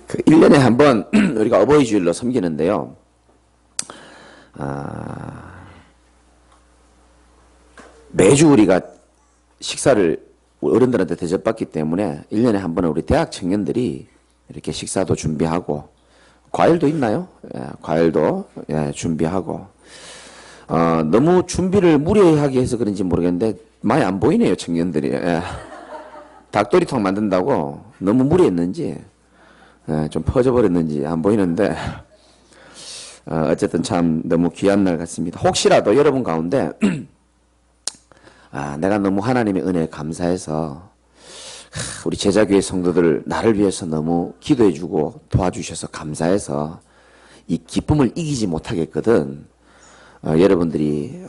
그 1년에 한 번 우리가 어버이 주일로 섬기는데요. 매주 우리가 식사를 어른들한테 대접받기 때문에 1년에 한 번은 우리 대학 청년들이 이렇게 식사도 준비하고, 과일도 있나요? 예, 과일도 준비하고, 너무 준비를 무리하게 해서 그런지 모르겠는데 많이 안 보이네요, 청년들이. 예. 닭도리탕 만든다고 너무 무리했는지 좀 퍼져버렸는지 안 보이는데, 어쨌든 참 너무 귀한 날 같습니다. 혹시라도 여러분 가운데 내가 너무 하나님의 은혜에 감사해서 우리 제자교회 성도들 나를 위해서 너무 기도해주고 도와주셔서 감사해서 이 기쁨을 이기지 못하겠거든. 여러분들이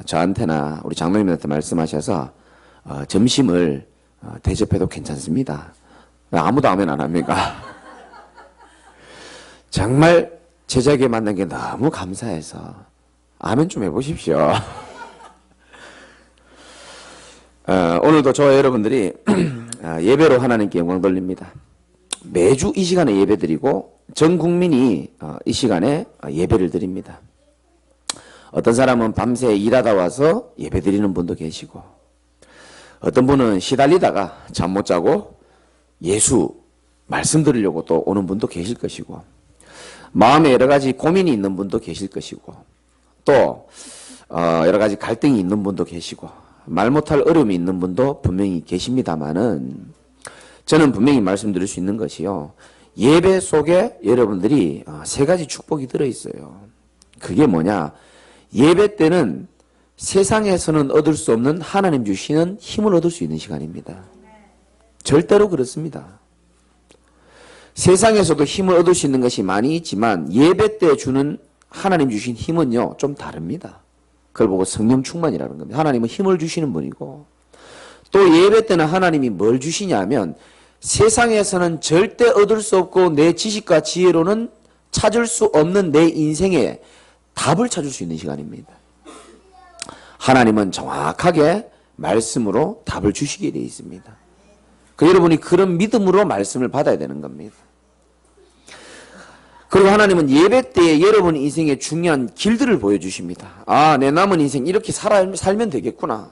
저한테나 우리 장로님한테 말씀하셔서 점심을 대접해도 괜찮습니다. 아무도 아멘 안 합니까? 정말 제자교회 만난 게 너무 감사해서 아멘 좀 해보십시오. 오늘도 저와 여러분들이 예배로 하나님께 영광 돌립니다. 매주 이 시간에 예배 드리고 전 국민이 이 시간에 예배를 드립니다. 어떤 사람은 밤새 일하다 와서 예배 드리는 분도 계시고, 어떤 분은 시달리다가 잠 못 자고 예수 말씀 들으려고 또 오는 분도 계실 것이고, 마음에 여러 가지 고민이 있는 분도 계실 것이고, 또 여러 가지 갈등이 있는 분도 계시고, 말 못할 어려움이 있는 분도 분명히 계십니다만은, 저는 분명히 말씀드릴 수 있는 것이요, 예배 속에 여러분들이 세 가지 축복이 들어있어요. 그게 뭐냐? 예배 때는 세상에서는 얻을 수 없는 하나님 주시는 힘을 얻을 수 있는 시간입니다. 절대로 그렇습니다. 세상에서도 힘을 얻을 수 있는 것이 많이 있지만 예배 때 주는 하나님 주신 힘은요, 좀 다릅니다. 그걸 보고 성령 충만이라는 겁니다. 하나님은 힘을 주시는 분이고, 또 예배 때는 하나님이 뭘 주시냐면 세상에서는 절대 얻을 수 없고 내 지식과 지혜로는 찾을 수 없는 내 인생에 답을 찾을 수 있는 시간입니다. 하나님은 정확하게 말씀으로 답을 주시게 되어 있습니다. 여러분이 그런 믿음으로 말씀을 받아야 되는 겁니다. 그리고 하나님은 예배 때에 여러분 인생의 중요한 길들을 보여주십니다. 내 남은 인생 이렇게 살면 되겠구나.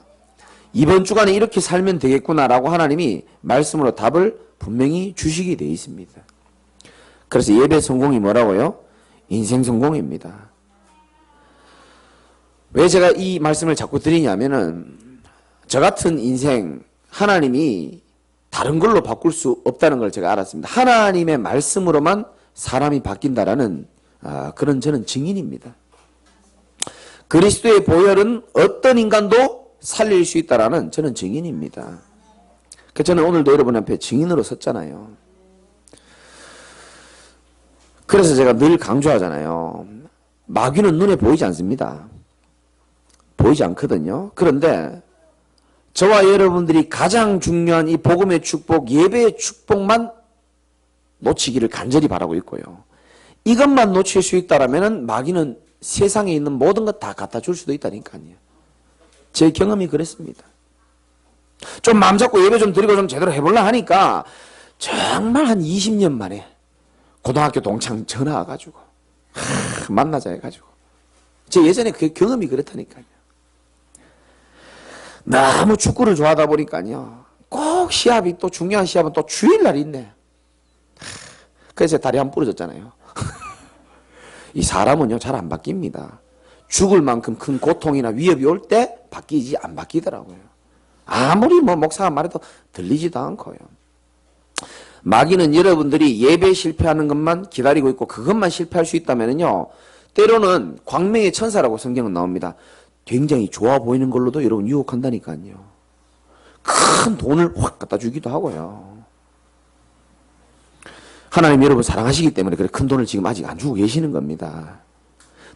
이번 주간에 이렇게 살면 되겠구나라고 하나님이 말씀으로 답을 분명히 주시게 되어 있습니다. 그래서 예배 성공이 뭐라고요? 인생 성공입니다. 왜 제가 이 말씀을 자꾸 드리냐면은, 저 같은 인생 하나님이 다른 걸로 바꿀 수 없다는 걸 제가 알았습니다. 하나님의 말씀으로만 사람이 바뀐다라는 그런 저는 증인입니다. 그리스도의 보혈은 어떤 인간도 살릴 수 있다라는 저는 증인입니다. 그래서 저는 오늘도 여러분 앞에 증인으로 섰잖아요. 그래서 제가 늘 강조하잖아요. 마귀는 눈에 보이지 않습니다. 보이지 않거든요. 그런데 저와 여러분들이 가장 중요한 이 복음의 축복, 예배의 축복만 놓치기를 간절히 바라고 있고요. 이것만 놓칠 수 있다면 마귀는 세상에 있는 모든 것 다 갖다 줄 수도 있다니까요. 제 경험이 그랬습니다. 좀 마음 잡고 예배 좀 드리고 좀 제대로 해볼라 하니까 정말 한 20년 만에 고등학교 동창 전화 와가지고 만나자 해가지고, 제 예전에 그 경험이 그렇다니까요. 너무 축구를 좋아하다 보니까요, 꼭 시합이, 또 중요한 시합은 또 주일날이 있네. 그래서 다리 한 번 부러졌잖아요. 이 사람은요, 잘 안 바뀝니다. 죽을 만큼 큰 고통이나 위협이 올 때 바뀌지 안 바뀌더라고요. 아무리 목사가 말해도 들리지도 않고요. 마귀는 여러분들이 예배 실패하는 것만 기다리고 있고 그것만 실패할 수 있다면요, 때로는 광명의 천사라고 성경은 나옵니다. 굉장히 좋아 보이는 걸로도 여러분 유혹한다니까요. 큰 돈을 확 갖다 주기도 하고요. 하나님 여러분 사랑하시기 때문에 그래 큰 돈을 지금 아직 안 주고 계시는 겁니다.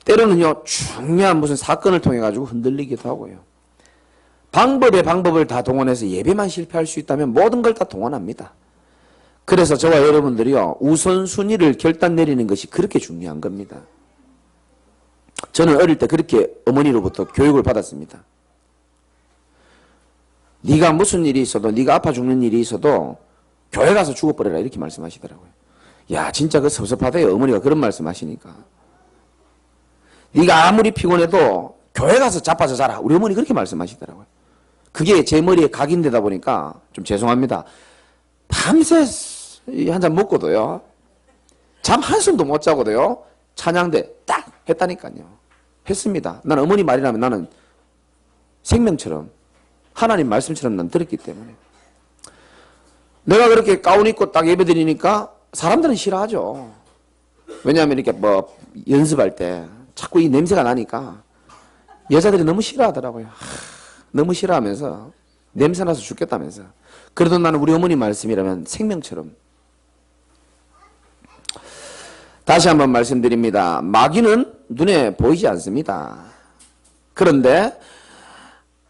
때로는요, 중요한 무슨 사건을 통해 가지고 흔들리기도 하고요. 방법을 다 동원해서 예배만 실패할 수 있다면 모든 걸 다 동원합니다. 그래서 저와 여러분들이요, 우선순위를 결단 내리는 것이 그렇게 중요한 겁니다. 저는 어릴 때 그렇게 어머니로부터 교육을 받았습니다. 네가 무슨 일이 있어도, 네가 아파 죽는 일이 있어도 교회 가서 죽어버려라, 이렇게 말씀하시더라고요. 야, 진짜 그 섭섭하대요. 어머니가 그런 말씀 하시니까. 네가 아무리 피곤해도 교회 가서 자빠져 자라. 우리 어머니 그렇게 말씀하시더라고요. 그게 제 머리에 각인되다 보니까 좀 죄송합니다. 밤새 한 잔 먹고도요. 잠 한숨도 못 자고도요. 찬양대 딱 했다니까요. 했습니다. 나는 어머니 말이라면 나는 생명처럼 하나님 말씀처럼 난 들었기 때문에. 내가 그렇게 가운 입고 딱 예배드리니까 사람들은 싫어하죠. 왜냐하면 이렇게 뭐 연습할 때 자꾸 이 냄새가 나니까 여자들이 너무 싫어하더라고요. 너무 싫어하면서 냄새 나서 죽겠다면서. 그래도 나는 우리 어머니 말씀이라면 생명처럼. 다시 한번 말씀드립니다. 마귀는 눈에 보이지 않습니다. 그런데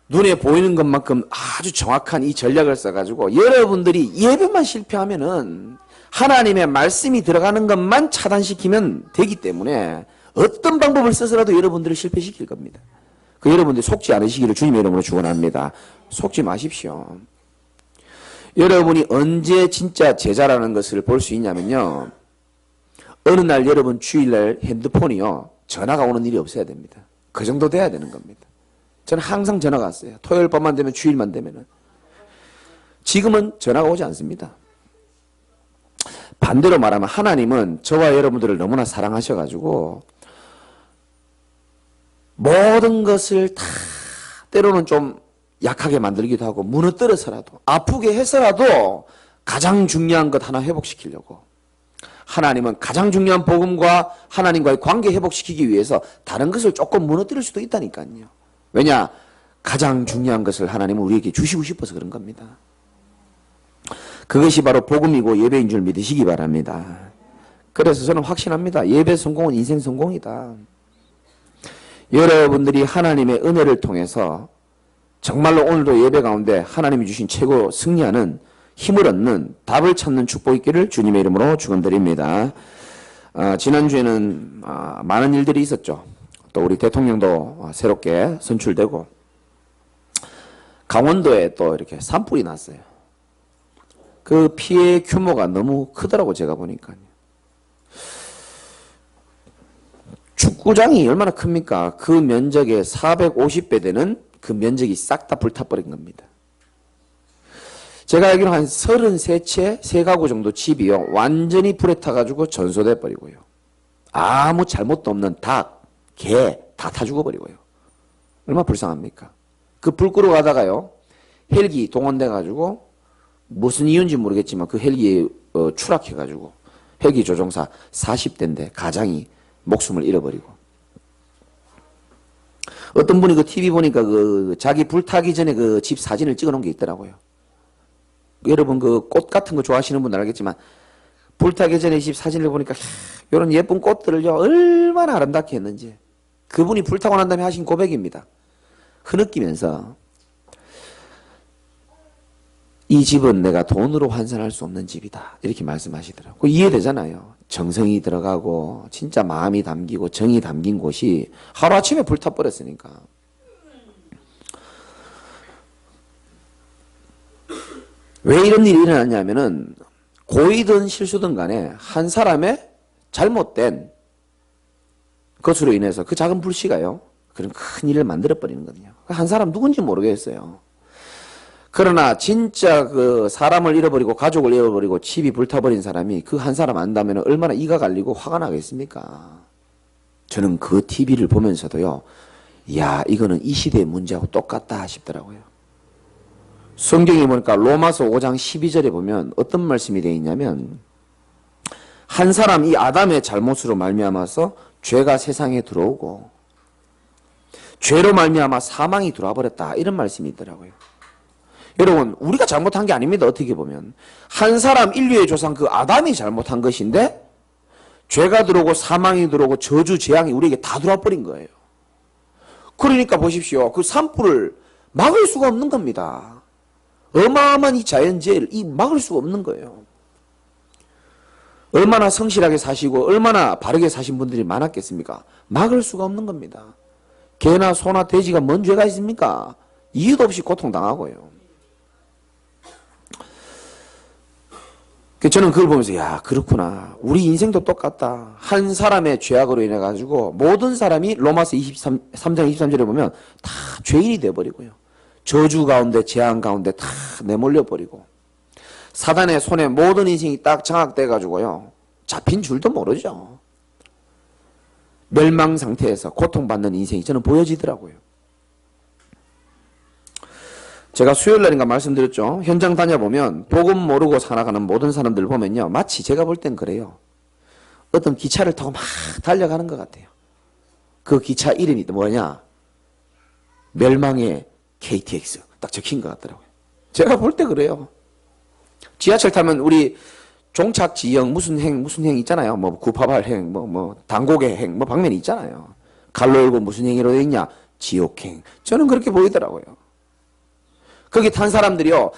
눈에 보이는 것만큼 아주 정확한 이 전략을 써가지고 여러분들이 예배만 실패하면은 하나님의 말씀이 들어가는 것만 차단시키면 되기 때문에 어떤 방법을 써서라도 여러분들을 실패시킬 겁니다. 그 여러분들이 속지 않으시기를 주님의 이름으로 축원합니다. 속지 마십시오. 여러분이 언제 진짜 제자라는 것을 볼 수 있냐면요. 어느 날 여러분 주일날 핸드폰이요. 전화가 오는 일이 없어야 됩니다. 그 정도 돼야 되는 겁니다. 저는 항상 전화가 왔어요. 토요일 밤만 되면 주일만 되면은. 지금은 전화가 오지 않습니다. 반대로 말하면 하나님은 저와 여러분들을 너무나 사랑하셔가지고 모든 것을 다 때로는 좀 약하게 만들기도 하고 무너뜨려서라도 아프게 해서라도 가장 중요한 것 하나 회복시키려고 하나님은 가장 중요한 복음과 하나님과의 관계 회복시키기 위해서 다른 것을 조금 무너뜨릴 수도 있다니까요. 왜냐? 가장 중요한 것을 하나님은 우리에게 주시고 싶어서 그런 겁니다. 그것이 바로 복음이고 예배인 줄 믿으시기 바랍니다. 그래서 저는 확신합니다. 예배 성공은 인생 성공이다. 여러분들이 하나님의 은혜를 통해서 정말로 오늘도 예배 가운데 하나님이 주신 최고 승리하는 힘을 얻는 답을 찾는 축복 있기를 주님의 이름으로 축원드립니다. 지난주에는 많은 일들이 있었죠. 또 우리 대통령도 새롭게 선출되고 강원도에 또 이렇게 산불이 났어요. 그 피해 규모가 너무 크더라고 제가 보니까요. 축구장이 얼마나 큽니까? 그 면적의 450배 되는 그 면적이 싹 다 불타버린 겁니다. 제가 알기로 한 33채, 3가구 정도 집이요. 완전히 불에 타가지고 전소돼 버리고요. 아무 잘못도 없는 닭, 개 다 타 죽어버리고요. 얼마나 불쌍합니까? 그 불 끄러 가다가요. 헬기 동원돼가지고 무슨 이유인지 모르겠지만 그 헬기에 추락해가지고 헬기 조종사 40대인데 가장이 목숨을 잃어버리고 어떤 분이 그 TV 보니까 그 자기 불타기 전에 그 집 사진을 찍어 놓은 게 있더라고요. 여러분 그 꽃 같은 거 좋아하시는 분들 알겠지만 불타기 전에 집 사진을 보니까 이런 예쁜 꽃들을요 얼마나 아름답게 했는지 그분이 불타고 난 다음에 하신 고백입니다. 흐느끼면서 이 집은 내가 돈으로 환산할 수 없는 집이다 이렇게 말씀하시더라고요. 이해되잖아요. 정성이 들어가고 진짜 마음이 담기고 정이 담긴 곳이 하루아침에 불타버렸으니까. 왜 이런 일이 일어났냐면은 고의든 실수든 간에 한 사람의 잘못된 것으로 인해서 그 작은 불씨가요 그런 큰 일을 만들어버리는 거거든요. 한 사람 누군지 모르겠어요. 그러나 진짜 그 사람을 잃어버리고 가족을 잃어버리고 집이 불타버린 사람이 그 한 사람 안다면 얼마나 이가 갈리고 화가 나겠습니까? 저는 그 TV를 보면서도요. 야 이거는 이 시대의 문제하고 똑같다 싶더라고요. 성경에 보니까 로마서 5장 12절에 보면 어떤 말씀이 되어 있냐면 한 사람 이 아담의 잘못으로 말미암아서 죄가 세상에 들어오고 죄로 말미암아 사망이 들어와 버렸다 이런 말씀이 있더라고요. 여러분 우리가 잘못한 게 아닙니다. 어떻게 보면 한 사람 인류의 조상 그 아담이 잘못한 것인데 죄가 들어오고 사망이 들어오고 저주 재앙이 우리에게 다 들어와 버린 거예요. 그러니까 보십시오. 그 산불을 막을 수가 없는 겁니다. 어마어마한 이 자연재해를 막을 수가 없는 거예요. 얼마나 성실하게 사시고 얼마나 바르게 사신 분들이 많았겠습니까? 막을 수가 없는 겁니다. 개나 소나 돼지가 뭔 죄가 있습니까? 이유도 없이 고통당하고요. 저는 그걸 보면서 야 그렇구나. 우리 인생도 똑같다. 한 사람의 죄악으로 인해 가지고 모든 사람이 로마서 23장 23절에 보면 다 죄인이 되어버리고요. 저주 가운데 재앙 가운데 다 내몰려 버리고 사단의 손에 모든 인생이 딱 장악돼 가지고요. 잡힌 줄도 모르죠. 멸망 상태에서 고통받는 인생이 저는 보여지더라고요. 제가 수요일날인가 말씀드렸죠. 현장 다녀보면 복음 모르고 살아가는 모든 사람들 보면요. 마치 제가 볼 땐 그래요. 어떤 기차를 타고 막 달려가는 것 같아요. 그 기차 이름이 뭐냐? 멸망의 KTX 딱 적힌 것 같더라고요. 제가 볼 때 그래요. 지하철 타면 우리 종착 지역 무슨 행 있잖아요. 뭐 988행, 뭐 당곡의 행, 뭐 방면이 있잖아요. 갈로 열고 무슨 행위로 돼 있냐? 지옥행. 저는 그렇게 보이더라고요. 거기 탄 사람들이요.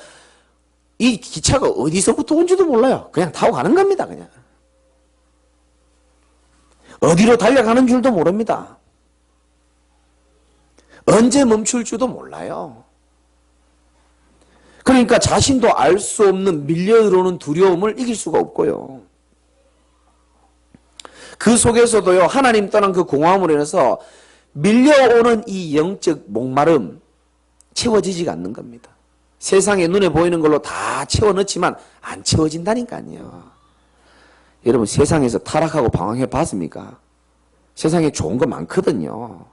이 기차가 어디서부터 온지도 몰라요. 그냥 타고 가는 겁니다. 그냥. 어디로 달려가는 줄도 모릅니다. 언제 멈출 줄도 몰라요. 그러니까 자신도 알 수 없는 밀려들어오는 두려움을 이길 수가 없고요. 그 속에서도요. 하나님 떠난 그 공허함으로 인해서 밀려오는 이 영적 목마름 채워지지가 않는 겁니다. 세상에 눈에 보이는 걸로 다 채워넣지만 안 채워진다니까요. 여러분 세상에서 타락하고 방황해 봤습니까? 세상에 좋은 거 많거든요.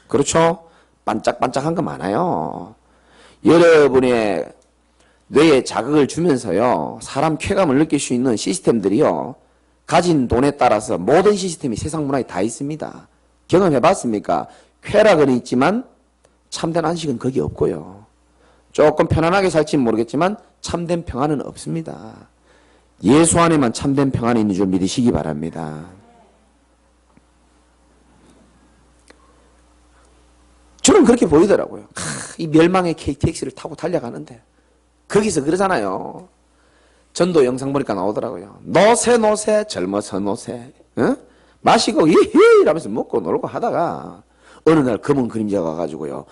그렇죠? 반짝반짝한 거 많아요. 여러분의 뇌에 자극을 주면서요. 사람 쾌감을 느낄 수 있는 시스템들이요. 가진 돈에 따라서 모든 시스템이 세상 문화에 다 있습니다. 경험해 봤습니까? 쾌락은 있지만 참된 안식은 거기 없고요. 조금 편안하게 살지는 모르겠지만 참된 평안은 없습니다. 예수 안에만 참된 평안이 있는 줄 믿으시기 바랍니다. 저는 그렇게 보이더라고요. 이 멸망의 KTX를 타고 달려가는데 거기서 그러잖아요. 전도 영상 보니까 나오더라고요. 노세 젊어서 노세 마시고 히히 이러면서 먹고 놀고 하다가 어느 날 검은 그림자가 가지고요.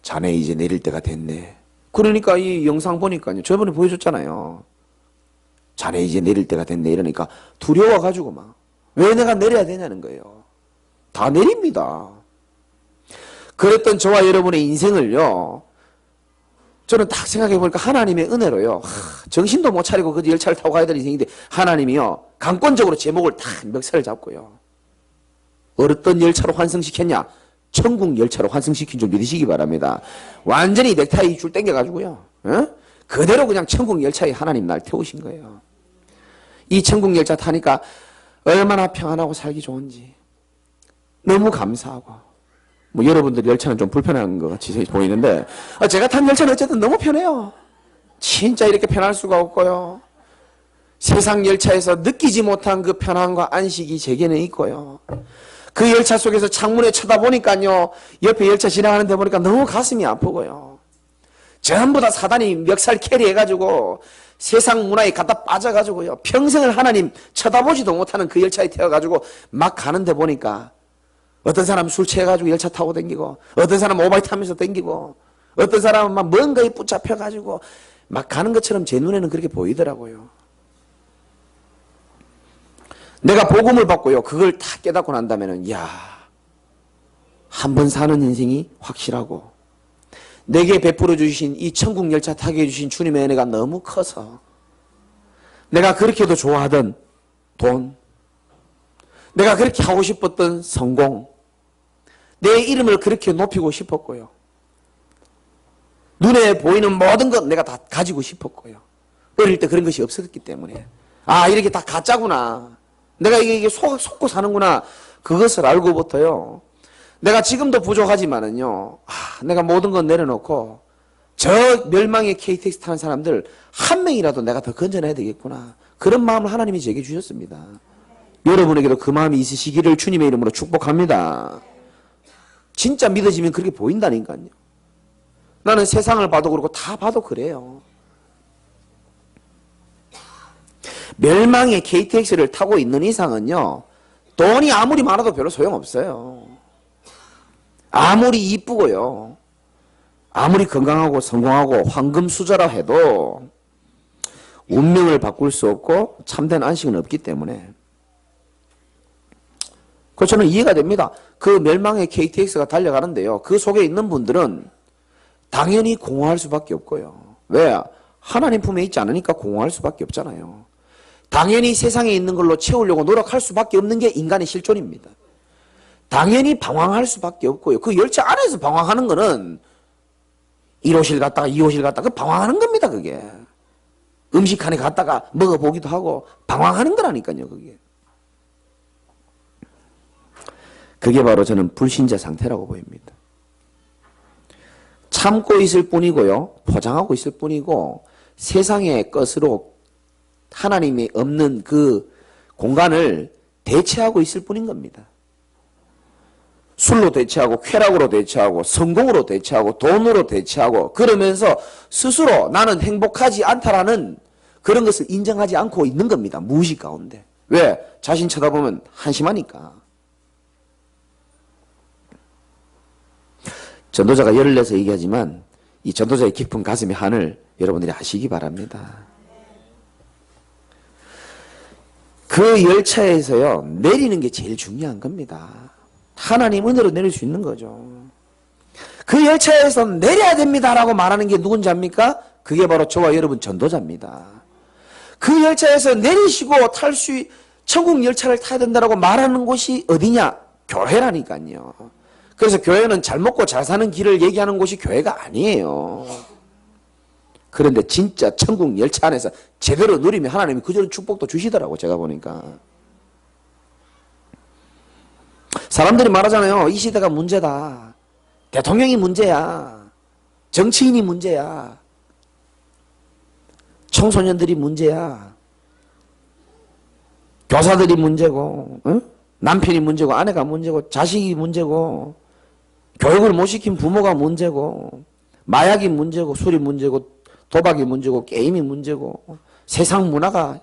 자네 이제 내릴 때가 됐네. 그러니까 이 영상 보니까요. 저번에 보여줬잖아요. 자네 이제 내릴 때가 됐네 이러니까 두려워가지고 막 왜 내가 내려야 되냐는 거예요. 다 내립니다. 그랬던 저와 여러분의 인생을요. 저는 딱 생각해 보니까 하나님의 은혜로요. 정신도 못 차리고 그 열차를 타고 가야 될 인생인데 하나님이요. 강권적으로 제목을 다 멱살을 잡고요. 어떤 열차로 환승시켰냐? 천국 열차로 환승시킨 줄 믿으시기 바랍니다. 완전히 넥타이 줄 당겨가지고요. 그대로 그냥 천국 열차에 하나님 날 태우신 거예요. 이 천국 열차 타니까 얼마나 평안하고 살기 좋은지 너무 감사하고 뭐 여러분들 열차는 좀 불편한 것 같이 보이는데 제가 탄 열차는 어쨌든 너무 편해요. 진짜 이렇게 편할 수가 없고요. 세상 열차에서 느끼지 못한 그 편안과 안식이 제게는 있고요. 그 열차 속에서 창문에 쳐다보니까요. 옆에 열차 지나가는 데 보니까 너무 가슴이 아프고요. 전부 다 사단이 멱살 캐리해가지고 세상 문화에 갖다 빠져가지고요. 평생을 하나님 쳐다보지도 못하는 그 열차에 태워가지고 막 가는 데 보니까 어떤 사람은 술 취해가지고 열차 타고 댕기고 어떤 사람은 오바이트 하면서 댕기고 어떤 사람은 막 뭔가에 붙잡혀가지고 막 가는 것처럼 제 눈에는 그렇게 보이더라고요. 내가 복음을 받고요. 그걸 다 깨닫고 난다면은 야, 한 번 사는 인생이 확실하고 내게 베풀어 주신 이 천국 열차 타게 해주신 주님의 은혜가 너무 커서 내가 그렇게도 좋아하던 돈, 내가 그렇게 하고 싶었던 성공, 내 이름을 그렇게 높이고 싶었고요. 눈에 보이는 모든 것 내가 다 가지고 싶었고요. 어릴 때 그런 것이 없었기 때문에 아 이렇게 다 가짜구나. 내가 이게 속고 사는구나. 그것을 알고부터요. 내가 지금도 부족하지만은요. 내가 모든 건 내려놓고 저 멸망의 KTX 타는 사람들 한 명이라도 내가 더 건져내야 되겠구나. 그런 마음을 하나님이 제게 주셨습니다. 여러분에게도 그 마음이 있으시기를 주님의 이름으로 축복합니다. 진짜 믿어지면 그렇게 보인다니까요. 나는 세상을 봐도 그렇고 다 봐도 그래요. 멸망의 KTX를 타고 있는 이상은요. 돈이 아무리 많아도 별로 소용없어요. 아무리 이쁘고요. 아무리 건강하고 성공하고 황금수저라 해도 운명을 바꿀 수 없고 참된 안식은 없기 때문에. 그래서 저는 이해가 됩니다. 그 멸망의 KTX가 달려가는데요. 그 속에 있는 분들은 당연히 공허할 수밖에 없고요. 왜? 하나님 품에 있지 않으니까 공허할 수밖에 없잖아요. 당연히 세상에 있는 걸로 채우려고 노력할 수밖에 없는 게 인간의 실존입니다. 당연히 방황할 수밖에 없고요. 그 열차 안에서 방황하는 거는 1호실 갔다가 2호실 갔다가 방황하는 겁니다. 그게. 음식칸에 갔다가 먹어보기도 하고 방황하는 거라니까요. 그게. 그게 바로 저는 불신자 상태라고 보입니다. 참고 있을 뿐이고요. 포장하고 있을 뿐이고 세상의 것으로 하나님이 없는 그 공간을 대체하고 있을 뿐인 겁니다. 술로 대체하고 쾌락으로 대체하고 성공으로 대체하고 돈으로 대체하고 그러면서 스스로 나는 행복하지 않다라는 그런 것을 인정하지 않고 있는 겁니다. 무의식 가운데. 왜? 자신 쳐다보면 한심하니까. 전도자가 열을 내서 얘기하지만 이 전도자의 깊은 가슴의 한을 여러분들이 아시기 바랍니다. 그 열차에서요 내리는 게 제일 중요한 겁니다. 하나님 은혜로 내릴 수 있는 거죠. 그 열차에서 내려야 됩니다라고 말하는 게 누군지 압니까? 그게 바로 저와 여러분 전도자입니다. 그 열차에서 내리시고 천국 열차를 타야 된다라고 말하는 곳이 어디냐? 교회라니까요. 그래서 교회는 잘 먹고 잘 사는 길을 얘기하는 곳이 교회가 아니에요. 그런데 진짜 천국 열차 안에서 제대로 누리면 하나님이 그저런 축복도 주시더라고 제가 보니까. 사람들이 말하잖아요. 이 시대가 문제다. 대통령이 문제야. 정치인이 문제야. 청소년들이 문제야. 교사들이 문제고, 응? 남편이 문제고, 아내가 문제고, 자식이 문제고, 교육을 못 시킨 부모가 문제고, 마약이 문제고, 술이 문제고, 도박이 문제고, 게임이 문제고, 세상 문화가,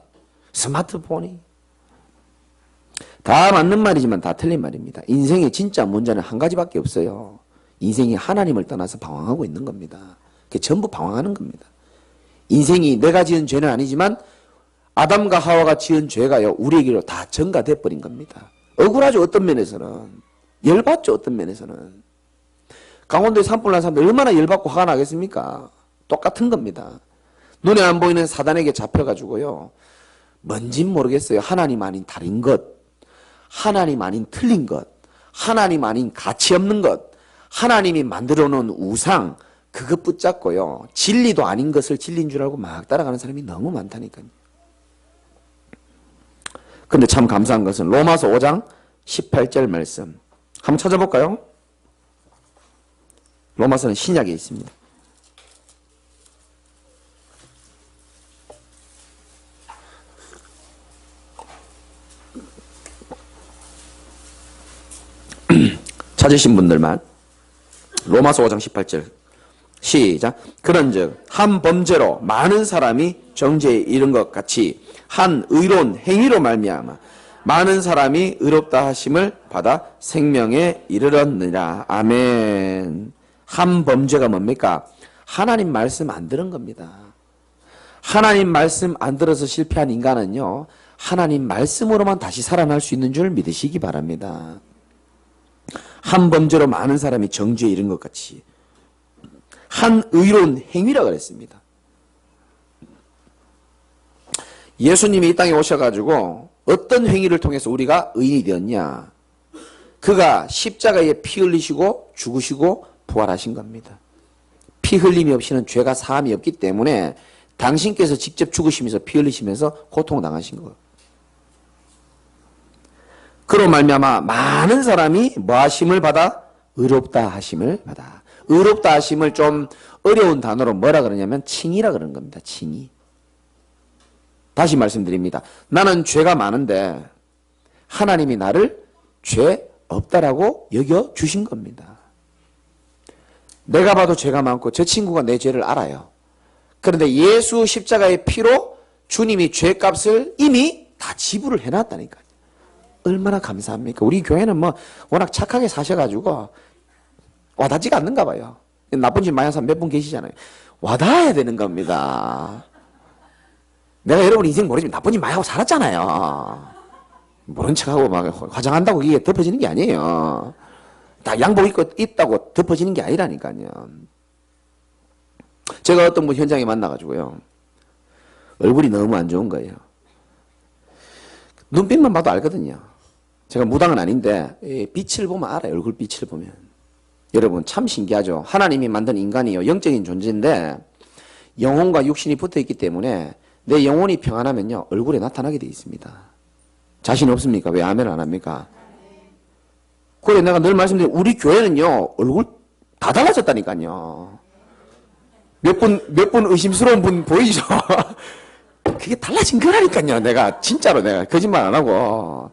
스마트폰이. 다 맞는 말이지만 다 틀린 말입니다. 인생의 진짜 문제는 한 가지밖에 없어요. 인생이 하나님을 떠나서 방황하고 있는 겁니다. 그게 전부 방황하는 겁니다. 인생이 내가 지은 죄는 아니지만 아담과 하와가 지은 죄가요 우리에게로 다 전가돼 버린 겁니다. 억울하죠. 어떤 면에서는. 열받죠. 어떤 면에서는. 강원도에 산불 난 사람들 얼마나 열받고 화가 나겠습니까? 똑같은 겁니다. 눈에 안 보이는 사단에게 잡혀가지고요. 뭔진 모르겠어요. 하나님 아닌 다른 것, 하나님 아닌 틀린 것, 하나님 아닌 가치 없는 것, 하나님이 만들어 놓은 우상, 그것 붙잡고요. 진리도 아닌 것을 진리인 줄 알고 막 따라가는 사람이 너무 많다니까요. 근데 참 감사한 것은 로마서 5장 18절 말씀. 한번 찾아볼까요? 로마서는 신약에 있습니다. 찾으신 분들만. 로마서 5장 18절. 시작. 그런즉 한 범죄로 많은 사람이 정죄에 이른 것 같이 한 의로운 행위로 말미암아 많은 사람이 의롭다 하심을 받아 생명에 이르렀느니라. 아멘. 한 범죄가 뭡니까? 하나님 말씀 안 들은 겁니다. 하나님 말씀 안 들어서 실패한 인간은요, 하나님 말씀으로만 다시 살아날 수 있는 줄 믿으시기 바랍니다. 한 범죄로 많은 사람이 정죄에 이른 것 같이 한 의로운 행위라 그랬습니다. 예수님이 이 땅에 오셔가지고 어떤 행위를 통해서 우리가 의인이 되었냐? 그가 십자가에 피 흘리시고 죽으시고 부활하신 겁니다. 피 흘림이 없이는 죄가 사함이 없기 때문에 당신께서 직접 죽으시면서 피 흘리시면서 고통당하신 거예요. 그로 말미암아 많은 사람이 뭐 하심을 받아? 의롭다 하심을 받아. 의롭다 하심을 좀 어려운 단어로 뭐라 그러냐면 칭의라 그러는 겁니다. 칭의. 다시 말씀드립니다. 나는 죄가 많은데 하나님이 나를 죄 없다라고 여겨 주신 겁니다. 내가 봐도 죄가 많고 저 친구가 내 죄를 알아요. 그런데 예수 십자가의 피로 주님이 죄값을 이미 다 지불을 해놨다니까요. 얼마나 감사합니까? 우리 교회는 뭐 워낙 착하게 사셔가지고 와닿지가 않는가 봐요. 나쁜 짓 많이 한 사람 몇 분 계시잖아요. 와닿아야 되는 겁니다. 내가 여러분 인생 모르지만 나쁜 짓 많이 하고 살았잖아요. 모른 척하고 막 화장한다고 이게 덮어지는 게 아니에요. 다 양복 입고 있다고 덮어지는 게 아니라니까요. 제가 어떤 분 현장에 만나가지고요. 얼굴이 너무 안 좋은 거예요. 눈빛만 봐도 알거든요. 제가 무당은 아닌데 빛을 보면 알아요. 얼굴 빛을 보면. 여러분 참 신기하죠. 하나님이 만든 인간이요. 영적인 존재인데 영혼과 육신이 붙어있기 때문에 내 영혼이 평안하면요. 얼굴에 나타나게 돼 있습니다. 자신 없습니까? 왜 아멘 안 합니까? 그래 내가 늘 말씀드린 우리 교회는요. 얼굴 다 달라졌다니까요. 몇 분 의심스러운 분 보이죠? 그게 달라진 거라니까요. 내가 진짜로 내가 거짓말 안 하고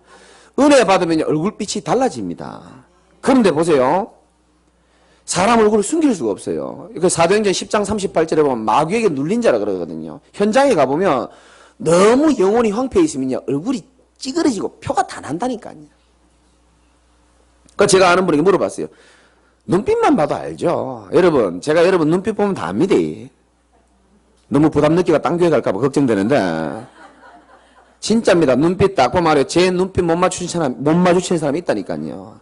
은혜 받으면 얼굴빛이 달라집니다. 그런데 보세요. 사람 얼굴을 숨길 수가 없어요. 그 사도행전 10장 38절에 보면 마귀에게 눌린 자라 그러거든요. 현장에 가보면 너무 영혼이 황폐해 있으면요. 얼굴이 찌그러지고 표가 다 난다니까요. 그러니까 제가 아는 분에게 물어봤어요. 눈빛만 봐도 알죠. 여러분 제가 여러분 눈빛 보면 다 압니다. 너무 부담 느끼가 딴 교회 갈까 봐 걱정되는데 진짜입니다. 눈빛 딱 보면 말이에요. 제 눈빛 못 마주치는 사람이 있다니까요.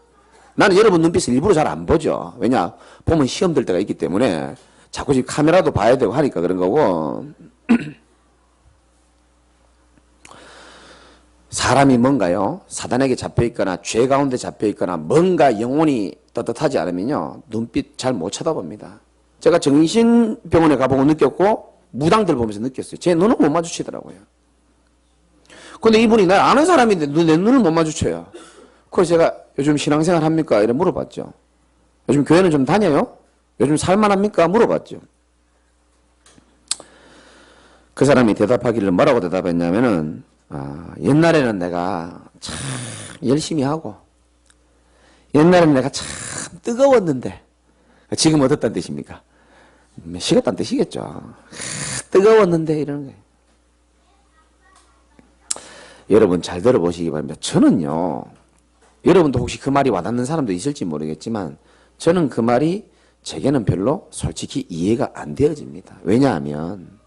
나는 여러분 눈빛을 일부러 잘 안 보죠. 왜냐? 보면 시험 들 때가 있기 때문에 자꾸 지금 카메라도 봐야 되고 하니까 그런 거고. 사람이 뭔가요? 사단에게 잡혀있거나 죄 가운데 잡혀있거나 뭔가 영혼이 떳떳하지 않으면요. 눈빛 잘 못 쳐다봅니다. 제가 정신병원에 가보고 느꼈고 무당들 보면서 느꼈어요. 제 눈은 못 마주치더라고요. 근데 이분이 날 아는 사람인데 내 눈을 못 마주쳐요. 그래서 제가 요즘 신앙생활 합니까? 이래 물어봤죠. 요즘 교회는 좀 다녀요? 요즘 살만합니까? 물어봤죠. 그 사람이 대답하기를 뭐라고 대답했냐면은 옛날에는 내가 참 열심히 하고 옛날에는 내가 참 뜨거웠는데 지금 어떻다는 뜻입니까? 식었다는 뜻이겠죠. 뜨거웠는데 이러는 거예요. 여러분 잘 들어보시기 바랍니다. 저는요. 여러분도 혹시 그 말이 와닿는 사람도 있을지 모르겠지만 저는 그 말이 제게는 별로 솔직히 이해가 안 되어집니다. 왜냐하면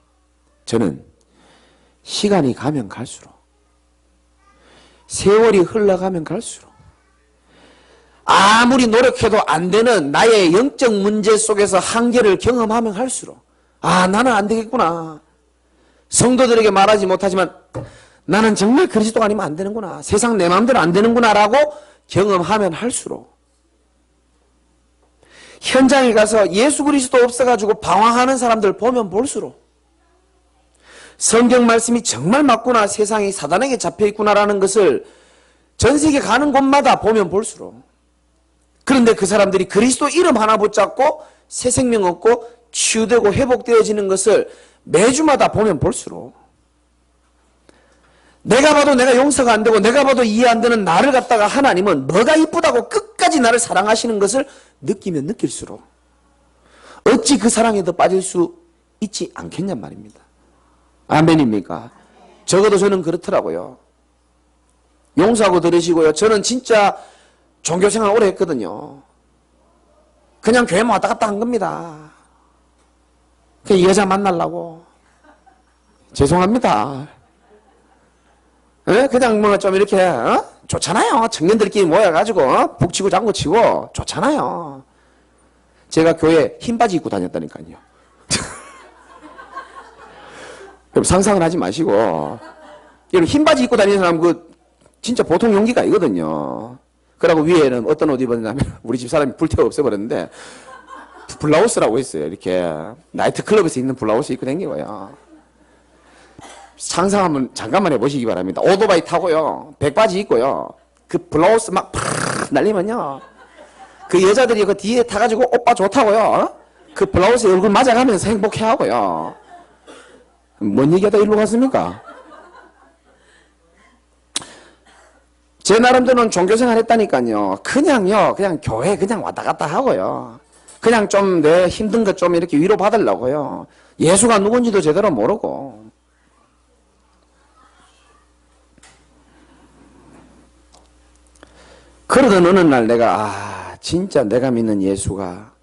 저는 시간이 가면 갈수록 세월이 흘러가면 갈수록 아무리 노력해도 안 되는 나의 영적 문제 속에서 한계를 경험하면 할수록 나는 안 되겠구나. 성도들에게 말하지 못하지만 나는 정말 그리스도가 아니면 안 되는구나. 세상 내 마음대로 안 되는구나 라고 경험하면 할수록 현장에 가서 예수 그리스도 없어가지고 방황하는 사람들 보면 볼수록 성경 말씀이 정말 맞구나. 세상이 사단에게 잡혀있구나라는 것을 전 세계 가는 곳마다 보면 볼수록 그런데 그 사람들이 그리스도 이름 하나 붙잡고 새 생명 얻고 치유되고 회복되어지는 것을 매주마다 보면 볼수록 내가 봐도 내가 용서가 안 되고 내가 봐도 이해 안 되는 나를 갖다가 하나님은 뭐가 이쁘다고 끝까지 나를 사랑하시는 것을 느끼면 느낄수록 어찌 그 사랑에 더 빠질 수 있지 않겠냔 말입니다. 아멘입니까? 적어도 저는 그렇더라고요. 용서하고 들으시고요. 저는 진짜 종교생활 오래 했거든요. 그냥 교회만 왔다 갔다 한 겁니다. 그냥 여자 만나려고. 죄송합니다. 그냥 뭐 좀 이렇게 좋잖아요. 청년들끼리 모여가지고 북치고 장구치고 좋잖아요. 제가 교회 흰 바지 입고 다녔다니까요. 여러분 상상을 하지 마시고 여러분 흰 바지 입고 다니는 사람 진짜 보통 용기가 아니거든요. 그러고 위에는 어떤 옷 입었냐면 우리 집 사람이 불태워 없애버렸는데 블라우스라고 했어요. 이렇게 나이트클럽에서 입는 블라우스 입고 다니고요. 상상하면 잠깐만 해보시기 바랍니다. 오토바이 타고요. 백바지 입고요. 그 블라우스 막 날리면요. 그 여자들이 그 뒤에 타가지고 오빠 좋다고요. 그 블라우스에 얼굴 맞아가면서 행복해하고요. 뭔 얘기하다 일로 갔습니까? 제 나름대로는 종교생활 했다니까요. 그냥 교회 그냥 왔다 갔다 하고요. 그냥 좀 내 힘든 것 좀 이렇게 위로 받으려고요. 예수가 누군지도 제대로 모르고. 그러던 어느 날 내가 진짜 내가 믿는 예수가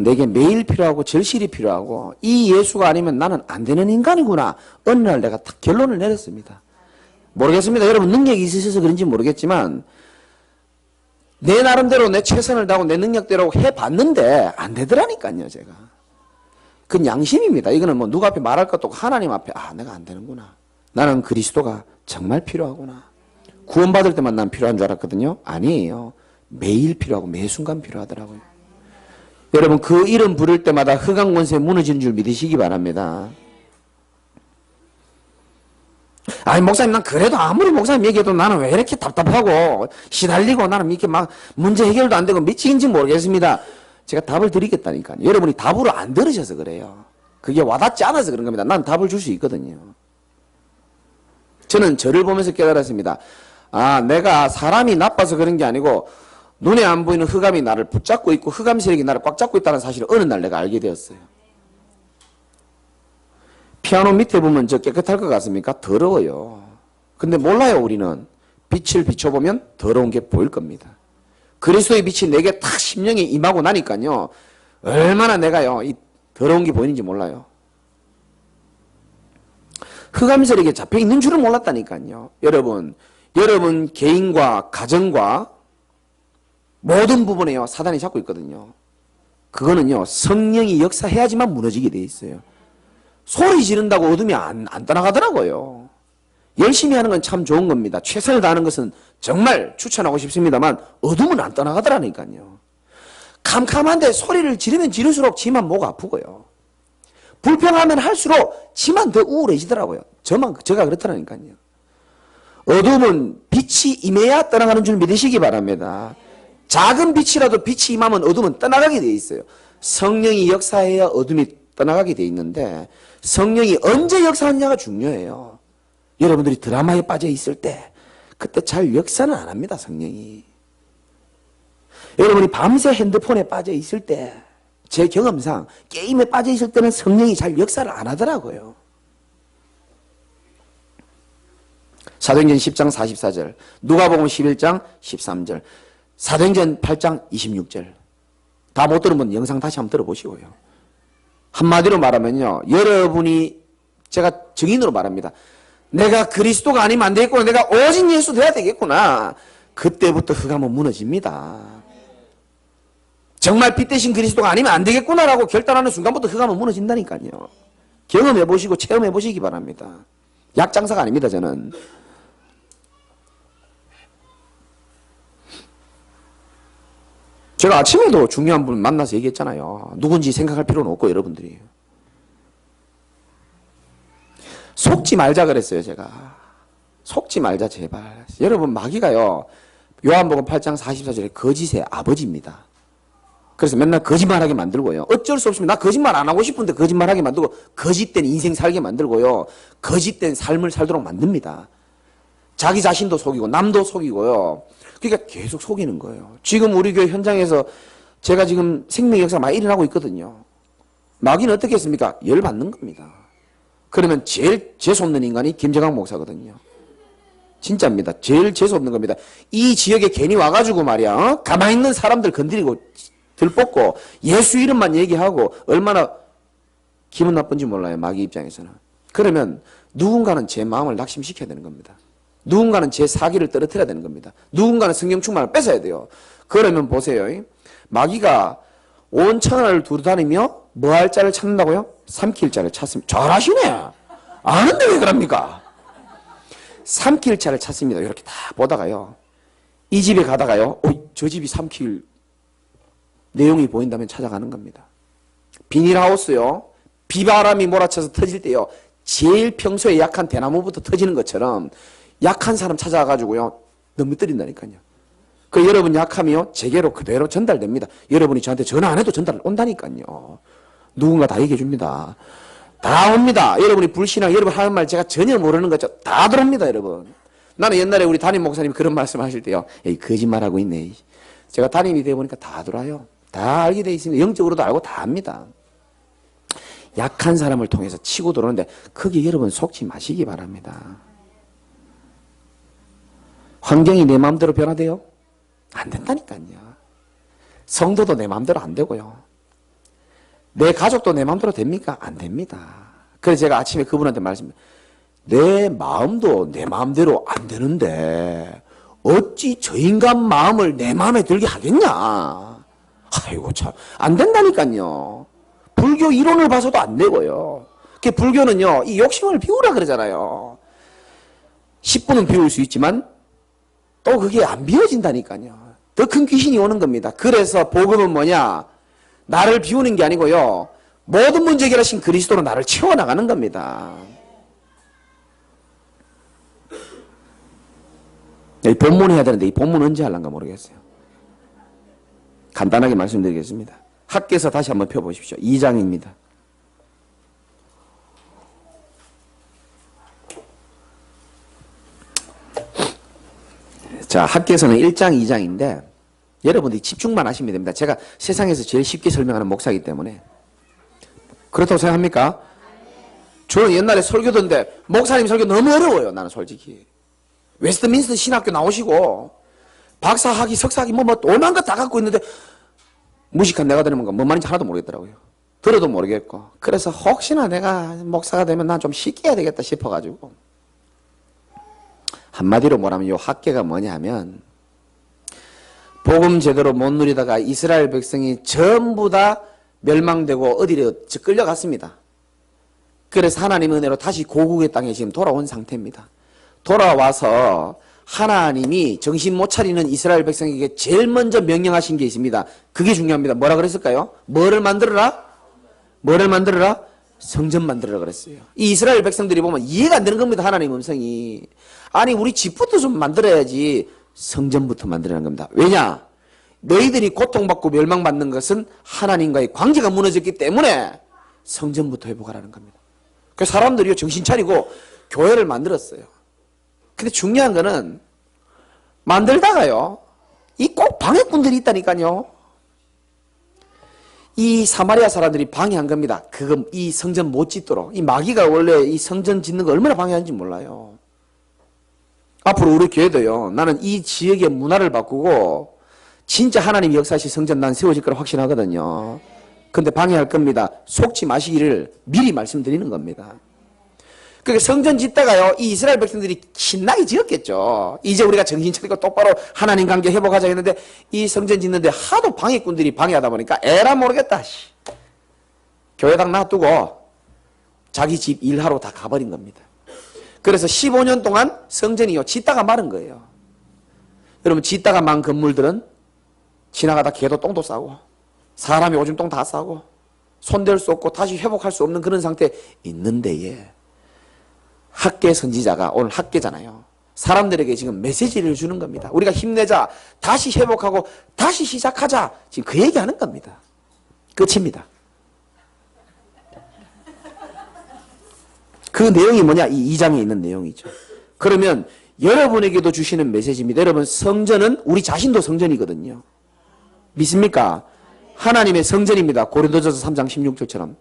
내게 매일 필요하고 절실히 필요하고 이 예수가 아니면 나는 안 되는 인간이구나. 어느 날 내가 딱 결론을 내렸습니다. 모르겠습니다. 여러분 능력이 있으셔서 그런지 모르겠지만 내 나름대로 내 최선을 다하고 내 능력대로 해봤는데 안 되더라니까요. 제가. 그건 양심입니다. 이거는 뭐 누가 앞에 말할 것도 없고 하나님 앞에 내가 안 되는구나. 나는 그리스도가 정말 필요하구나. 구원받을 때만 난 필요한 줄 알았거든요. 아니에요. 매일 필요하고 매 순간 필요하더라고요. 여러분 그 이름 부를 때마다 흑암 권세 무너지는 줄 믿으시기 바랍니다. 아니 목사님 난 그래도 아무리 목사님 얘기해도 나는 왜 이렇게 답답하고 시달리고 나는 이렇게 막 문제 해결도 안 되고 미치긴지 모르겠습니다. 제가 답을 드리겠다니까요. 여러분이 답으로 안 들으셔서 그래요. 그게 와닿지 않아서 그런 겁니다. 난 답을 줄 수 있거든요. 저는 저를 보면서 깨달았습니다. 내가 사람이 나빠서 그런 게 아니고 눈에 안 보이는 흑암이 나를 붙잡고 있고 흑암 세력이 나를 꽉 잡고 있다는 사실을 어느 날 내가 알게 되었어요. 피아노 밑에 보면 저 깨끗할 것 같습니까? 더러워요. 근데 몰라요. 우리는 빛을 비춰보면 더러운 게 보일 겁니다. 그리스도의 빛이 내게 탁 심령에 임하고 나니까요. 얼마나 내가요 이 더러운 게 보이는지 몰라요. 흑암 세력에 잡혀 있는 줄을 몰랐다니까요. 여러분 개인과 가정과 모든 부분에요 사단이 잡고 있거든요. 그거는요 성령이 역사해야지만 무너지게 돼 있어요. 소리 지른다고 어둠이 안 떠나가더라고요. 열심히 하는 건 참 좋은 겁니다. 최선을 다하는 것은 정말 추천하고 싶습니다만 어둠은 안 떠나가더라니까요. 캄캄한데 소리를 지르면 지를수록 지만 목 아프고요. 불평하면 할수록 지만 더 우울해지더라고요. 제가 그렇더라니까요. 어둠은 빛이 임해야 떠나가는 줄 믿으시기 바랍니다. 작은 빛이라도 빛이 임하면 어둠은 떠나가게 돼 있어요. 성령이 역사해야 어둠이 떠나가게 돼 있는데 성령이 언제 역사하느냐가 중요해요. 여러분들이 드라마에 빠져 있을 때 그때 잘 역사는 안 합니다. 성령이. 여러분이 밤새 핸드폰에 빠져 있을 때 제 경험상 게임에 빠져 있을 때는 성령이 잘 역사를 안 하더라고요. 사도행전 10장 44절, 누가복음 11장 13절, 사도행전 8장 26절. 다 못 들은 분 영상 다시 한번 들어보시고요. 한마디로 말하면요. 여러분이 제가 증인으로 말합니다. 내가 그리스도가 아니면 안 되겠구나. 내가 오직 예수 돼야 되겠구나. 그때부터 흑암은 무너집니다. 정말 빛 대신 그리스도가 아니면 안 되겠구나라고 결단하는 순간부터 흑암은 무너진다니까요. 경험해보시고 체험해보시기 바랍니다. 약장사가 아닙니다. 저는. 제가 아침에도 중요한 분 만나서 얘기했잖아요. 누군지 생각할 필요는 없고 여러분들이. 속지 말자 그랬어요. 제가. 속지 말자 제발. 여러분 마귀가요. 요한복음 8장 44절에 거짓의 아버지입니다. 그래서 맨날 거짓말하게 만들고요. 어쩔 수 없으면 나 거짓말 안 하고 싶은데 거짓말하게 만들고 거짓된 인생 살게 만들고요. 거짓된 삶을 살도록 만듭니다. 자기 자신도 속이고 남도 속이고요. 그러니까 계속 속이는 거예요. 지금 우리 교회 현장에서 제가 지금 생명의 역사가 많이 일어나고 있거든요. 마귀는 어떻게 했습니까? 열받는 겁니다. 그러면 제일 재수없는 인간이 김정학 목사거든요. 진짜입니다. 제일 재수없는 겁니다. 이 지역에 괜히 와가지고 말이야 가만히 있는 사람들 건드리고 들뽑고 예수 이름만 얘기하고 얼마나 기분 나쁜지 몰라요. 마귀 입장에서는. 그러면 누군가는 제 마음을 낙심시켜야 되는 겁니다. 누군가는 제 사기를 떨어뜨려야 되는 겁니다. 누군가는 성령 충만을 뺏어야 돼요. 그러면 보세요. 마귀가 온 천하를 두루다니며 뭐 할 자를 찾는다고요? 삼킬 자를 찾습니다. 잘하시네. 아는데 왜 그럽니까? 삼킬 자를 찾습니다. 이렇게 다 보다가요. 이 집에 가다가요. 저 집이 삼킬 내용이 보인다면 찾아가는 겁니다. 비닐하우스요. 비바람이 몰아쳐서 터질 때요. 제일 평소에 약한 대나무부터 터지는 것처럼 약한 사람 찾아가지고요. 넘어뜨린다니까요. 그 여러분 약함이요. 제게로 그대로 전달됩니다. 여러분이 저한테 전화 안 해도 전달 온다니까요. 누군가 다 얘기해 줍니다. 다 옵니다. 여러분이 불신앙, 여러분 하는 말 제가 전혀 모르는 거죠. 다 들어옵니다, 여러분. 나는 옛날에 우리 담임 목사님 그런 말씀 하실 때요. 에이, 거짓말하고 있네. 제가 담임이 되어 보니까 다 들어와요. 다 알게 돼 있습니다. 영적으로도 알고 다 압니다. 약한 사람을 통해서 치고 들어오는데 거기 여러분 속지 마시기 바랍니다. 환경이 내 마음대로 변화돼요? 안 된다니까요. 성도도 내 마음대로 안 되고요. 내 가족도 내 마음대로 됩니까? 안 됩니다. 그래서 제가 아침에 그분한테 내 마음도 내 마음대로 안 되는데 어찌 저 인간 마음을 내 마음에 들게 하겠냐. 아이고 참 안 된다니까요. 불교 이론을 봐서도 안 되고요. 그 불교는요 이 욕심을 비우라 그러잖아요. 10분은 비울 수 있지만 또 그게 안 비워진다니까요. 더 큰 귀신이 오는 겁니다. 그래서 복음은 뭐냐? 나를 비우는 게 아니고요. 모든 문제 해결하신 그리스도로 나를 채워나가는 겁니다. 이 본문 해야 되는데 이 본문 언제 하려는가 모르겠어요. 간단하게 말씀드리겠습니다. 학계에서 다시 한번 펴보십시오. 2장입니다. 자, 학계에서는 1장, 2장인데 여러분들이 집중만 하시면 됩니다. 제가 세상에서 제일 쉽게 설명하는 목사이기 때문에. 그렇다고 생각합니까? 저는 옛날에 설교던데 목사님 설교 너무 어려워요. 나는 솔직히. 웨스트민스터 신학교 나오시고 박사학위, 석사학위 뭐 오만 것 다 갖고 있는데 무식한 내가 되는 건가 뭔 말인지 하나도 모르겠더라고요. 들어도 모르겠고. 그래서 혹시나 내가 목사가 되면 난 좀 쉽게 해야 되겠다 싶어가지고 한마디로 뭐라면 요 학계가 뭐냐 하면 복음 제대로 못 누리다가 이스라엘 백성이 전부 다 멸망되고 어디로 끌려갔습니다. 그래서 하나님 은혜로 다시 고국의 땅에 지금 돌아온 상태입니다. 돌아와서 하나님이 정신 못 차리는 이스라엘 백성에게 제일 먼저 명령하신 게 있습니다. 그게 중요합니다. 뭐라 그랬을까요? 뭐를 만들어라? 뭐를 만들어라? 성전 만들어라 그랬어요. 이 이스라엘 백성들이 보면 이해가 안 되는 겁니다. 하나님 음성이. 아니 우리 집부터 좀 만들어야지 성전부터 만들어라는 겁니다. 왜냐? 너희들이 고통받고 멸망받는 것은 하나님과의 관계가 무너졌기 때문에 성전부터 회복하라는 겁니다. 그래서 사람들이 정신 차리고 교회를 만들었어요. 근데 중요한 거는 만들다가요. 이 꼭 방해꾼들이 있다니까요. 이 사마리아 사람들이 방해한 겁니다. 이 성전 못 짓도록. 이 마귀가 원래 이 성전 짓는 거 얼마나 방해하는지 몰라요. 앞으로 우리 교회도요. 나는 이 지역의 문화를 바꾸고 진짜 하나님 역사시 성전 난 세워질 거라 확신하거든요. 근데 방해할 겁니다. 속지 마시기를 미리 말씀드리는 겁니다. 그러니까 성전 짓다가요. 이 이스라엘 백성들이 신나게 지었겠죠. 이제 우리가 정신 차리고 똑바로 하나님 관계 회복하자 했는데 이 성전 짓는데 하도 방해꾼들이 방해하다 보니까 에라 모르겠다. 교회당 놔두고 자기 집 일하러 다 가버린 겁니다. 그래서 15년 동안 성전이요. 짓다가 마른 거예요. 여러분 짓다가 만 건물들은 지나가다 개도 똥도 싸고 사람이 오줌 똥 다 싸고 손댈 수 없고 다시 회복할 수 없는 그런 상태에 있는데에 학계 선지자가 오늘 학계잖아요. 사람들에게 지금 메시지를 주는 겁니다. 우리가 힘내자. 다시 회복하고 다시 시작하자. 지금 그 얘기하는 겁니다. 끝입니다. 그 내용이 뭐냐? 이 2장에 있는 내용이죠. 그러면 여러분에게도 주시는 메시지입니다. 여러분 성전은 우리 자신도 성전이거든요. 믿습니까? 하나님의 성전입니다. 고린도전서 3장 16절처럼.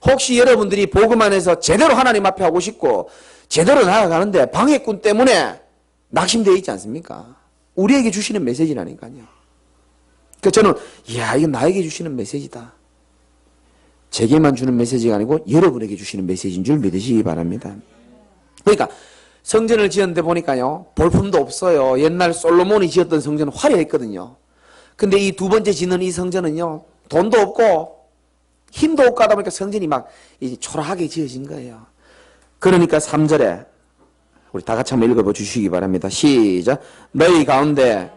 혹시 여러분들이 복음 안에서 제대로 하나님 앞에 하고 싶고 제대로 나아가는데 방해꾼 때문에 낙심되어 있지 않습니까? 우리에게 주시는 메시지라니까요. 그러니까 저는 이건 나에게 주시는 메시지다. 제게만 주는 메시지가 아니고 여러분에게 주시는 메시지인 줄 믿으시기 바랍니다. 그러니까 성전을 지었는데 보니까요. 볼품도 없어요. 옛날 솔로몬이 지었던 성전은 화려했거든요. 근데 이 두 번째 짓는 이 성전은요. 돈도 없고 힘도 없고 하다 보니까 성전이 막 이제 초라하게 지어진 거예요. 그러니까 3절에 우리 다 같이 한번 읽어봐 주시기 바랍니다. 시작. 너희 가운데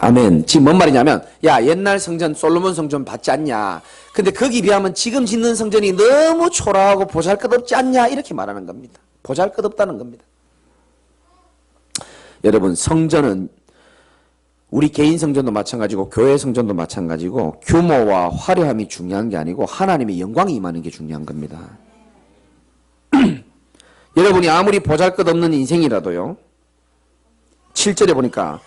아멘. 지금 뭔 말이냐면 야 옛날 성전 솔로몬 성전 받지 않냐. 근데 거기 비하면 지금 짓는 성전이 너무 초라하고 보잘것없지 않냐 이렇게 말하는 겁니다. 보잘것없다는 겁니다. 여러분 성전은 우리 개인 성전도 마찬가지고 교회 성전도 마찬가지고 규모와 화려함이 중요한 게 아니고 하나님의 영광이 임하는 게 중요한 겁니다. 여러분이 아무리 보잘것없는 인생이라도요. 7절에 보니까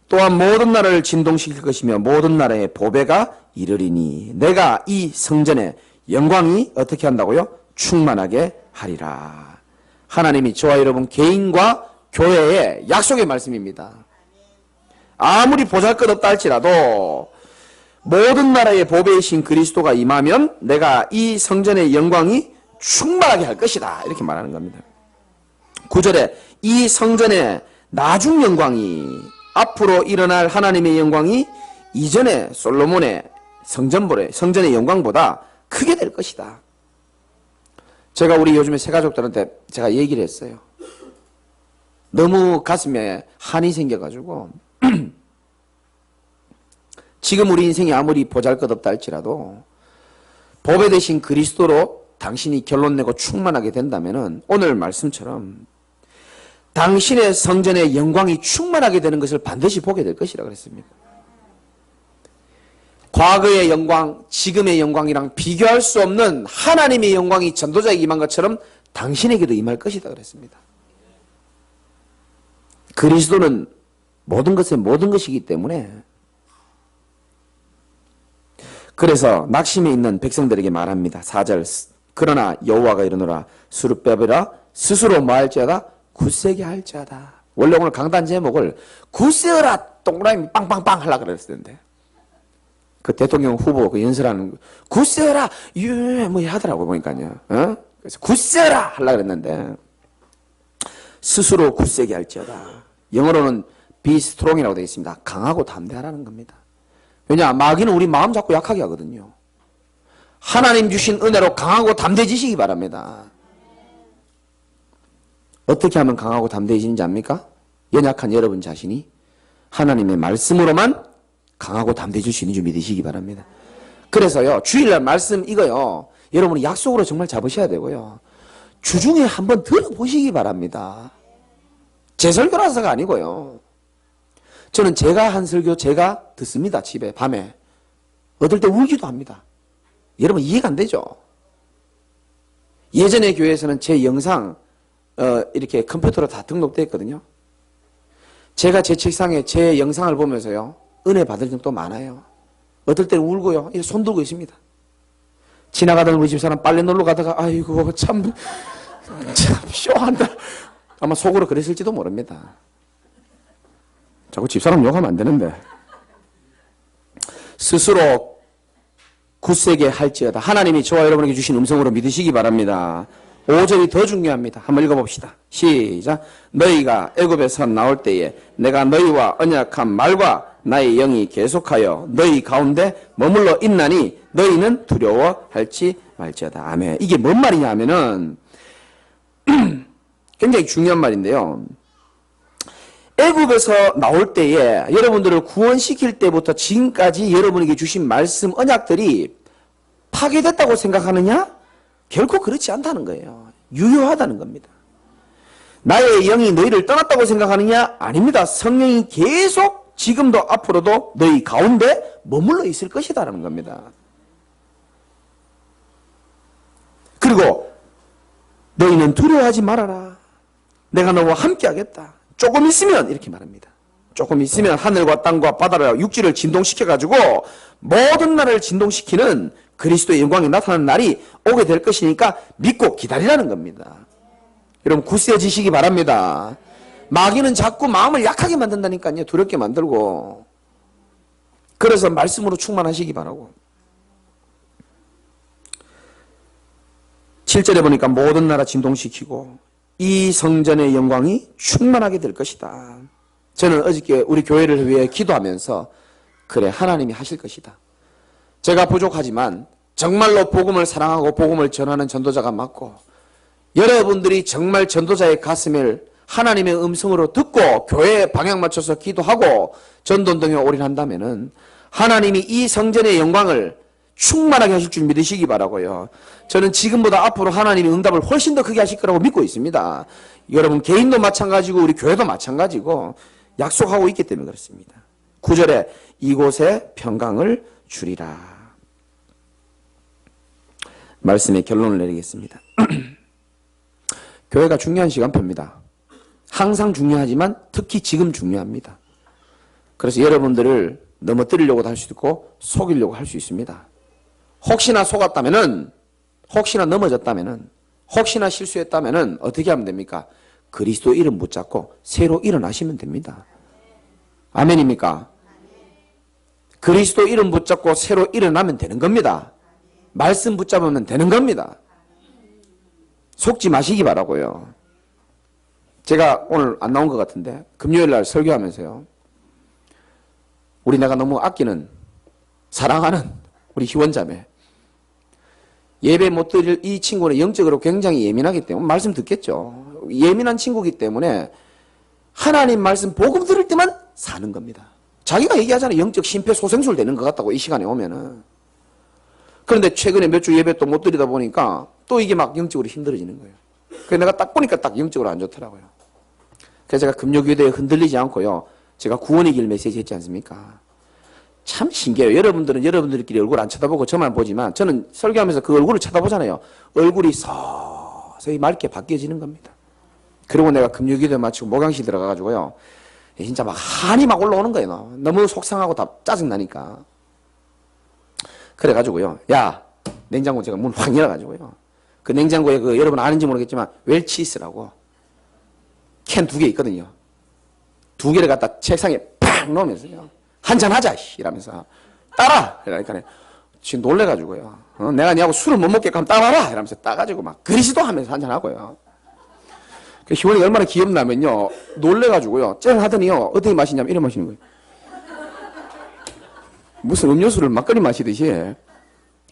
또한 모든 나라를 진동시킬 것이며 모든 나라의 보배가 이르리니 내가 이 성전에 영광이 어떻게 한다고요? 충만하게 하리라. 하나님이 저와 여러분 개인과 교회의 약속의 말씀입니다. 아무리 보잘것없다 할지라도 모든 나라의 보배이신 그리스도가 임하면 내가 이 성전의 영광이 충만하게 할 것이다. 이렇게 말하는 겁니다. 9절에 이 성전의 나중 영광이, 앞으로 일어날 하나님의 영광이 이전에 솔로몬의 성전의 영광보다 크게 될 것이다. 제가 우리 요즘에 새가족들한테 제가 얘기를 했어요. 너무 가슴에 한이 생겨가지고 지금 우리 인생이 아무리 보잘것없다 할지라도 보배 되신 그리스도로 당신이 결론 내고 충만하게 된다면 오늘 말씀처럼 당신의 성전의 영광이 충만하게 되는 것을 반드시 보게 될 것이라 그랬습니다. 과거의 영광, 지금의 영광이랑 비교할 수 없는 하나님의 영광이 전도자에게 임한 것처럼 당신에게도 임할 것이다 그랬습니다. 그리스도는 모든 것의 모든 것이기 때문에, 그래서 낙심에 있는 백성들에게 말합니다. 4절, 그러나 여호와가 이르노라 스룹바벨아 스스로 뭐할지어다 굳세게 할지어다. 원래 오늘 강단 제목을 굳세어라 동그라미 빵빵빵 하려고 그랬었는데 그 대통령 후보 그 연설하는 굳세어라 뭐 하더라고 보니까요. 그래서 굳세어라 하려고 그랬는데 스스로 굳세게 할지어다. 영어로는 be strong이라고 되어 있습니다. 강하고 담대하라는 겁니다. 왜냐, 마귀는 우리 마음 잡고 약하게 하거든요. 하나님 주신 은혜로 강하고 담대해지시기 바랍니다. 어떻게 하면 강하고 담대해지는지 압니까? 연약한 여러분 자신이 하나님의 말씀으로만 강하고 담대해질 수 있는 줄 믿으시기 바랍니다. 그래서요, 주일날 말씀 이거요, 여러분이 약속으로 정말 잡으셔야 되고요. 주중에 한번 들어보시기 바랍니다. 제 설교라서가 아니고요. 저는 제가 한 설교 제가 듣습니다. 집에 밤에. 어떨 때 울기도 합니다. 여러분 이해가 안 되죠? 예전에 교회에서는 제 영상 이렇게 컴퓨터로 다 등록되어 있거든요. 제가 제 책상에 제 영상을 보면서요 은혜 받을 적도 많아요. 어떨 때는 울고요. 이렇게 손 들고 있습니다. 지나가던 우리 집사람 빨래 놀러 가다가 아이고 참 쇼한다. 아마 속으로 그랬을지도 모릅니다. 자꾸 집사람 욕하면 안 되는데. 스스로 굳세게 할지어다. 하나님이 저와 여러분에게 주신 음성으로 믿으시기 바랍니다. 5절이 더 중요합니다. 한번 읽어봅시다. 시작. 너희가 애굽에서 나올 때에 내가 너희와 언약한 말과 나의 영이 계속하여 너희 가운데 머물러 있나니 너희는 두려워할지 말지어다. 아멘. 이게 뭔 말이냐 하면은 굉장히 중요한 말인데요. 애굽에서 나올 때에 여러분들을 구원시킬 때부터 지금까지 여러분에게 주신 말씀 언약들이 파괴됐다고 생각하느냐? 결코 그렇지 않다는 거예요. 유효하다는 겁니다. 나의 영이 너희를 떠났다고 생각하느냐? 아닙니다. 성령이 계속 지금도 앞으로도 너희 가운데 머물러 있을 것이다라는 겁니다. 그리고 너희는 두려워하지 말아라. 내가 너와 함께 하겠다. 조금 있으면 이렇게 말합니다. 조금 있으면 하늘과 땅과 바다를 육지를 진동시켜가지고 모든 나라를 진동시키는 그리스도의 영광이 나타나는 날이 오게 될 것이니까 믿고 기다리라는 겁니다. 여러분 굳세지시기 바랍니다. 마귀는 자꾸 마음을 약하게 만든다니까요. 두렵게 만들고. 그래서 말씀으로 충만하시기 바라고. 7절에 보니까 모든 나라 진동시키고 이 성전의 영광이 충만하게 될 것이다. 저는 어저께 우리 교회를 위해 기도하면서 그래 하나님이 하실 것이다. 제가 부족하지만 정말로 복음을 사랑하고 복음을 전하는 전도자가 맞고 여러분들이 정말 전도자의 가슴을 하나님의 음성으로 듣고 교회에 방향 맞춰서 기도하고 전도운동에 올인한다면은 하나님이 이 성전의 영광을 충만하게 하실 줄 믿으시기 바라고요. 저는 지금보다 앞으로 하나님의 응답을 훨씬 더 크게 하실 거라고 믿고 있습니다. 여러분 개인도 마찬가지고 우리 교회도 마찬가지고 약속하고 있기 때문에 그렇습니다. 9절에 이곳에 평강을 주리라. 말씀의 결론을 내리겠습니다. 교회가 중요한 시간표입니다. 항상 중요하지만 특히 지금 중요합니다. 그래서 여러분들을 넘어뜨리려고도 할 수 있고 속이려고 할 수 있습니다. 혹시나 속았다면은, 혹시나 넘어졌다면은, 혹시나 실수했다면은 어떻게 하면 됩니까? 그리스도 이름 붙잡고 새로 일어나시면 됩니다. 아멘입니까? 그리스도 이름 붙잡고 새로 일어나면 되는 겁니다. 말씀 붙잡으면 되는 겁니다. 속지 마시기 바라고요. 제가 오늘 안 나온 것 같은데 금요일 날 설교하면서요. 우리 내가 너무 아끼는 사랑하는 우리 희원자매 예배 못 드릴 이 친구는 영적으로 굉장히 예민하기 때문에 말씀 듣겠죠. 예민한 친구이기 때문에 하나님 말씀 복음 들을 때만 사는 겁니다. 자기가 얘기하잖아요. 영적 심폐소생술 되는 것 같다고 이 시간에 오면은. 그런데 최근에 몇 주 예배 또 못 드리다 보니까 또 이게 막 영적으로 힘들어지는 거예요. 그래서 내가 딱 보니까 딱 영적으로 안 좋더라고요. 그래서 제가 금요교대에 흔들리지 않고요. 제가 구원의 길 메시지 했지 않습니까? 참 신기해요. 여러분들은 여러분들끼리 얼굴 안 쳐다보고 저만 보지만 저는 설교하면서 그 얼굴을 쳐다보잖아요. 얼굴이 서서히 맑게 바뀌어지는 겁니다. 그리고 내가 금요기도 마치고 목양실 들어가가지고요. 진짜 막 한이 막 올라오는 거예요. 너무 속상하고 다 짜증나니까. 그래가지고요. 야, 냉장고 제가 문 확 열어가지고요. 그 냉장고에 그 여러분 아는지 모르겠지만 웰치스라고 캔 2개 있거든요. 2개를 갖다 책상에 팍 넣으면서요. 한잔하자 이러면서 따라 이러니까 지금 놀래가지고요. 내가 니하고 술을 못 먹게끔 하면 따라라 이러면서 따가지고 막 그리스도 하면서 한잔하고요. 그 희원이 얼마나 귀엽냐면요. 놀래가지고요. 쨍 하더니요. 어떻게 마시냐면 이래 마시는 거예요. 무슨 음료수를 막걸리 마시듯이.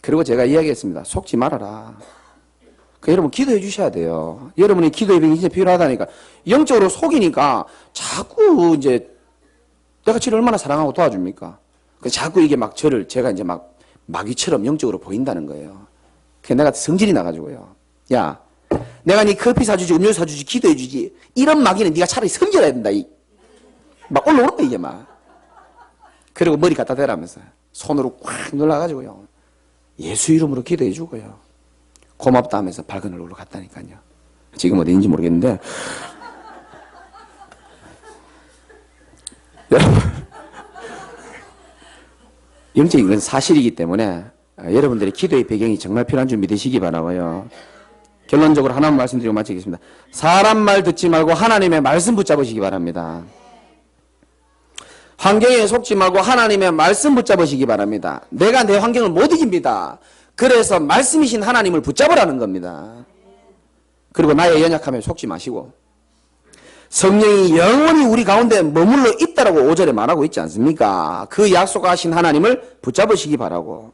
그리고 제가 이야기했습니다. 속지 말아라. 그 여러분 기도해 주셔야 돼요. 여러분이 기도의 병이 진짜 필요하다니까. 영적으로 속이니까 자꾸 이제 내가 저를 얼마나 사랑하고 도와줍니까? 자꾸 이게 막 제가 이제 막 마귀처럼 영적으로 보인다는 거예요. 그래서 내가 성질이 나가지고요. 야, 내가 네 커피 사주지, 음료수 사주지, 기도해주지. 이런 마귀는 네가 차라리 섬겨야 된다. 막 올라오는 거야, 이게 막. 그리고 머리 갖다 대라면서 손으로 꽉 눌러가지고요. 예수 이름으로 기도해주고요. 고맙다 하면서 밝은 얼굴로 갔다니까요. 지금 어디인지 모르겠는데. 여러분, 영적인 건 사실이기 때문에 여러분들의 기도의 배경이 정말 필요한 줄 믿으시기 바라고요. 결론적으로 하나만 말씀드리고 마치겠습니다. 사람 말 듣지 말고 하나님의 말씀 붙잡으시기 바랍니다. 환경에 속지 말고 하나님의 말씀 붙잡으시기 바랍니다. 내가 내 환경을 못 이깁니다. 그래서 말씀이신 하나님을 붙잡으라는 겁니다. 그리고 나의 연약함에 속지 마시고 성령이 영원히 우리 가운데 머물러 있다라고 5절에 말하고 있지 않습니까? 그 약속하신 하나님을 붙잡으시기 바라고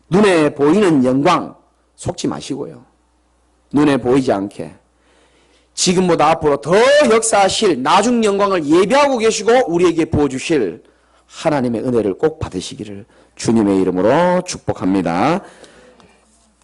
눈에 보이는 영광 속지 마시고요. 눈에 보이지 않게 지금보다 앞으로 더 역사하실 나중 영광을 예비하고 계시고 우리에게 부어주실 하나님의 은혜를 꼭 받으시기를 주님의 이름으로 축복합니다.